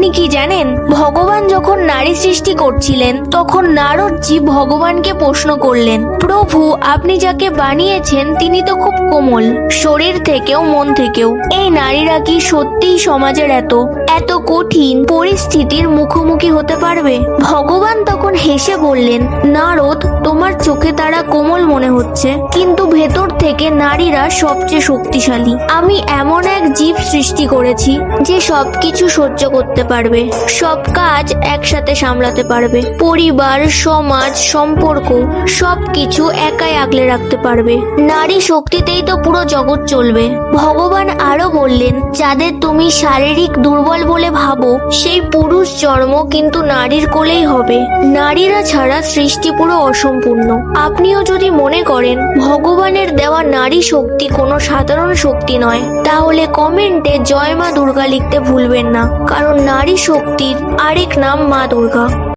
আপনি কি জানেন, ভগবান যখন নারী সৃষ্টি করছিলেন তখন নারদজি ভগবানকে প্রশ্ন করলেন, প্রভু আপনি যাকে বানিয়েছেন তিনি তো খুব কোমল, শরীর থেকেও মন থেকেও। এই নারীরা কি সত্যিই সমাজের এত এত কঠিন পরিস্থিতির মুখোমুখি হতে পারবে? ভগবান তখন হেসে বললেন, নারদ, তোমার চোখে তারা কোমল মনে হচ্ছে, কিন্তু ভেতর থেকে নারীরা সবচেয়ে শক্তিশালী। আমি এমন এক জীব সৃষ্টি করেছি যে সবকিছু সহ্য করতে পারবে, সব কাজ একসাথে সামলাতে পারবে, পরিবার, সমাজ, সম্পর্ক সবকিছু একাই আগলে রাখতে পারবে। নারী শক্তিতেই তো পুরো জগৎ চলবে। ভগবান আরো বললেন, যাদের তুমি শারীরিক দুর্বল বলে ভাবো, সেই পুরুষ জন্ম কিন্তু নারীর কোলেই হবে। নারীরা ছাড়া সৃষ্টি পুরো অসম্পূর্ণ। আপনিও যদি মনে করেন ভগবানের দেওয়া নারী শক্তি কোনো সাধারণ শক্তি নয়, তাহলে কমেন্টে জয় মা দুর্গা লিখতে ভুলবেন না, কারণ নারী শক্তির আরেক নাম মা দুর্গা।